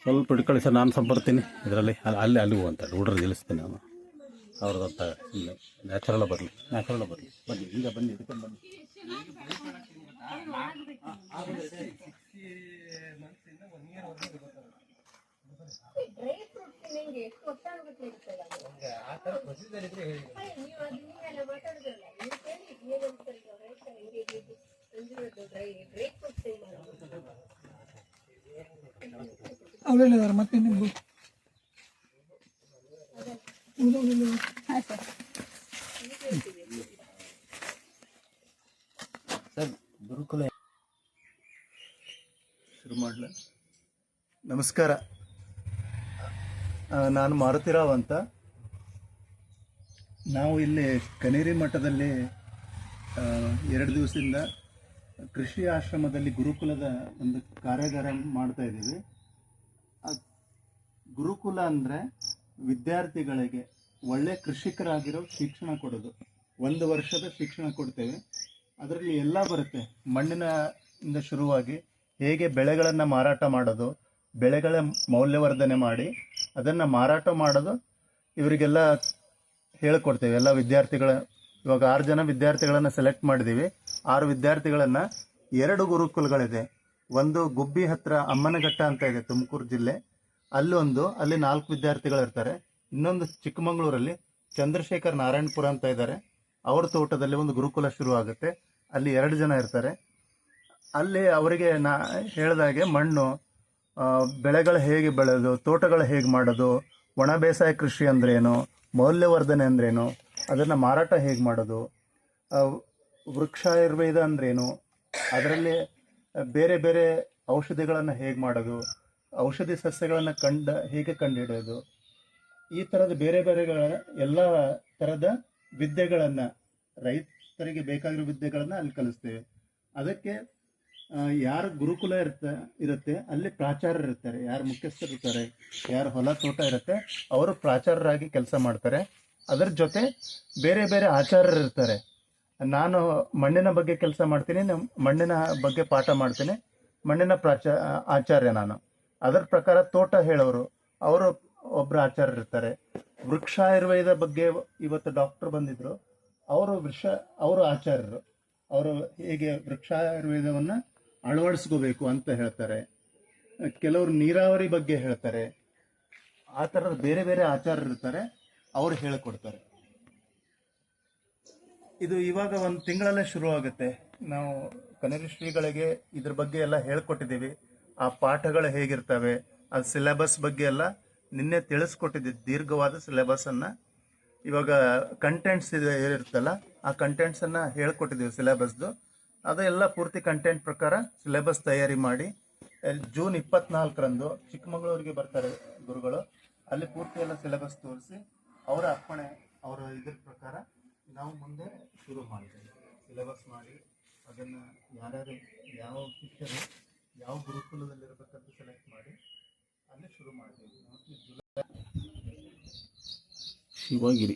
ಸ್ವಲ್ಪ ಹಿಡ್ಕೊಳ್ಳಿ ಸರ್, ನಾನು ಸ್ವಲ್ಪ ಬರ್ತೀನಿ ಇದರಲ್ಲಿ. ಅಲ್ಲಿ ಅಂತ ಹುಡ್ರು ನಿಲ್ಲಿಸ್ತೀನಿ ನಾನು. ಅವ್ರದ್ದು ಇಲ್ಲ, ನ್ಯಾಚುರಲ್ ಬರಲಿ ಬನ್ನಿ ಈಗ ಬನ್ನಿ ಇದಕ್ಕೆ ಬನ್ನಿ. ಅವರೇನಿದ್ದಾರೆ ಮತ್ತೆ ನಿಮ್ದು ಸರ್ ಗುರುಕುಲ ಶುರು ಮಾಡಲ. ನಮಸ್ಕಾರ, ನಾನು ಮಾರುತಿರಾವ್ ಅಂತ. ನಾವು ಇಲ್ಲಿ ಕನೇರಿ ಮಠದಲ್ಲಿ 2 ದಿವಸದಿಂದ ಕೃಷಿ ಆಶ್ರಮದಲ್ಲಿ ಗುರುಕುಲದ ಒಂದು ಕಾರ್ಯಾಗಾರ ಮಾಡ್ತಾ ಇದ್ದೀವಿ. ಗುರುಕುಲ ಅಂದರೆ ವಿದ್ಯಾರ್ಥಿಗಳಿಗೆ ಒಳ್ಳೆ ಕೃಷಿಕರಾಗಿರೋ ಶಿಕ್ಷಣ ಕೊಡೋದು. 1 ವರ್ಷದ ಶಿಕ್ಷಣ ಕೊಡ್ತೇವೆ. ಅದರಲ್ಲಿ ಎಲ್ಲ ಬರುತ್ತೆ. ಮಣ್ಣಿನಿಂದ ಶುರುವಾಗಿ ಹೇಗೆ ಬೆಳೆಗಳನ್ನು ಮಾರಾಟ ಮಾಡೋದು, ಬೆಳೆಗಳ ಮೌಲ್ಯವರ್ಧನೆ ಮಾಡಿ ಅದನ್ನು ಮಾರಾಟ ಮಾಡೋದು, ಇವರಿಗೆಲ್ಲ ಹೇಳಿಕೊಡ್ತೇವೆ. ಎಲ್ಲ ವಿದ್ಯಾರ್ಥಿಗಳ, ಇವಾಗ 6 ಜನ ವಿದ್ಯಾರ್ಥಿಗಳನ್ನು ಸೆಲೆಕ್ಟ್ ಮಾಡಿದ್ದೀವಿ. 6 ವಿದ್ಯಾರ್ಥಿಗಳನ್ನು 2 ಗುರುಕುಲಗಳಿದೆ. ಒಂದು ಗುಬ್ಬಿ ಹತ್ರ ಅಮ್ಮನಘಟ್ಟ ಅಂತ ಇದೆ, ತುಮಕೂರು ಜಿಲ್ಲೆ, ಅಲ್ಲಿ 4 ವಿದ್ಯಾರ್ಥಿಗಳಿರ್ತಾರೆ. ಇನ್ನೊಂದು ಚಿಕ್ಕಮಗಳೂರಲ್ಲಿ ಚಂದ್ರಶೇಖರ್ ನಾರಾಯಣಪುರ ಅಂತ ಇದ್ದಾರೆ, ಅವ್ರ ತೋಟದಲ್ಲಿ ಒಂದು ಗುರುಕುಲ ಶುರು ಆಗುತ್ತೆ. ಅಲ್ಲಿ 2 ಜನ ಇರ್ತಾರೆ. ಅಲ್ಲಿ ಅವರಿಗೆ ನಾ ಹೇಳಿದಾಗೆ ಮಣ್ಣು, ಬೆಳೆಗಳು ಹೇಗೆ ಬೆಳೆಯೋದು, ತೋಟಗಳು ಹೇಗೆ ಮಾಡೋದು, ಒಣ ಬೇಸಾಯ ಕೃಷಿ ಅಂದ್ರೇನು, ಮೌಲ್ಯವರ್ಧನೆ ಅಂದ್ರೇನು, ಅದನ್ನು ಮಾರಾಟ ಹೇಗೆ ಮಾಡೋದು, ವೃಕ್ಷಾಯುರ್ವೇದ ಅಂದ್ರೇನು, ಅದರಲ್ಲಿ ಬೇರೆ ಬೇರೆ ಔಷಧಿಗಳನ್ನು ಹೇಗೆ ಮಾಡೋದು, ಔಷಧಿ ಸಸ್ಯಗಳನ್ನು ಹೇಗೆ ಕಂಡುಹಿಡಿಯೋದು, ಈ ಥರದ ಬೇರೆ ಬೇರೆಗಳ ಎಲ್ಲ ಥರದ ವಿದ್ಯೆಗಳನ್ನು, ರೈತರಿಗೆ ಬೇಕಾಗಿರೋ ವಿದ್ಯೆಗಳನ್ನು ಅಲ್ಲಿ ಕಲಿಸ್ತೇವೆ. ಅದಕ್ಕೆ ಯಾರು ಗುರುಕುಲ ಇರುತ್ತೆ ಅಲ್ಲಿ ಪ್ರಾಚಾರ್ಯರು ಇರ್ತಾರೆ, ಯಾರು ಮುಖ್ಯಸ್ಥರು ಇರ್ತಾರೆ, ಯಾರು ಹೊಲ ತೋಟ ಇರುತ್ತೆ ಅವರು ಪ್ರಾಚಾರ್ಯರಾಗಿ ಕೆಲಸ ಮಾಡ್ತಾರೆ. ಅದರ ಜೊತೆ ಬೇರೆ ಬೇರೆ ಆಚಾರ್ಯರು ಇರ್ತಾರೆ. ನಾನು ಮಣ್ಣಿನ ಬಗ್ಗೆ ಕೆಲಸ ಮಾಡ್ತೀನಿ, ಮಣ್ಣಿನ ಬಗ್ಗೆ ಪಾಠ ಮಾಡ್ತೀನಿ, ಮಣ್ಣಿನ ಆಚಾರ್ಯ ನಾನು. ಅದರ ಪ್ರಕಾರ ತೋಟ ಹೇಳೋರು ಅವರು ಒಬ್ಬರು ಆಚಾರ್ಯರು ಇರ್ತಾರೆ. ವೃಕ್ಷಾಯುರ್ವೇದ ಬಗ್ಗೆ ಇವತ್ತು ಡಾಕ್ಟರ್ ಬಂದಿದ್ರು, ಅವರು ಆಚಾರ್ಯರು. ಅವರು ಹೇಗೆ ವೃಕ್ಷಾಯುರ್ವೇದವನ್ನು ಅಳವಡಿಸ್ಕೋಬೇಕು ಅಂತ ಹೇಳ್ತಾರೆ. ಕೆಲವರು ನೀರಾವರಿ ಬಗ್ಗೆ ಹೇಳ್ತಾರೆ. ಆ ಥರದ ಬೇರೆ ಬೇರೆ ಆಚಾರ್ಯರು ಇರ್ತಾರೆ, ಅವರು ಹೇಳಿಕೊಡ್ತಾರೆ. ಇದು ಇವಾಗ 1 ತಿಂಗಳಲ್ಲೇ ಶುರು ಆಗುತ್ತೆ. ನಾವು ಕನೇರಿ ಶ್ರೀಗಳಿಗೆ ಇದ್ರ ಬಗ್ಗೆ ಎಲ್ಲ ಹೇಳ್ಕೊಟ್ಟಿದ್ದೀವಿ. ಆ ಪಾಠಗಳು ಹೇಗಿರ್ತವೆ, ಆ ಸಿಲೆಬಸ್ ಬಗ್ಗೆ ಎಲ್ಲ ನಿನ್ನೆ ತಿಳಿಸ್ಕೊಟ್ಟಿದ್ದೀವಿ. ದೀರ್ಘವಾದ ಸಿಲೆಬಸ್ಸನ್ನು, ಇವಾಗ ಕಂಟೆಂಟ್ಸ್ ಇರುತ್ತಲ್ಲ ಆ ಕಂಟೆಂಟ್ಸನ್ನು ಹೇಳ್ಕೊಟ್ಟಿದ್ದೀವಿ ಸಿಲೆಬಸ್ದು. ಅದೆಲ್ಲ ಪೂರ್ತಿ ಕಂಟೆಂಟ್ ಪ್ರಕಾರ ಸಿಲೆಬಸ್ ತಯಾರಿ ಮಾಡಿ ಜೂನ್ 24ರಂದು ಚಿಕ್ಕಮಗಳೂರಿಗೆ ಬರ್ತಾರೆ ಗುರುಗಳು. ಅಲ್ಲಿ ಪೂರ್ತಿ ಎಲ್ಲ ಸಿಲೆಬಸ್ ತೋರಿಸಿ ಅವರ ಅಪ್ಪಣೆ, ಅವರ ಇದ್ರ ಪ್ರಕಾರ ನಾವು ಮುಂದೆ ಶುರು ಮಾಡ್ತೇವೆ. ಸಿಲೆಬಸ್ ಮಾಡಿ ಅದನ್ನು ಯಾರ್ಯಾರು ಯಾವ ಶಿಕ್ಷರು ಯಾವ ಗುರುಕುಲದಲ್ಲಿರಬೇಕಂತ ಸೆಲೆಕ್ಟ್ ಮಾಡಿ ಅಲ್ಲಿ ಶುರು ಮಾಡ್ತೀವಿ. ಶಿವಗಿರಿ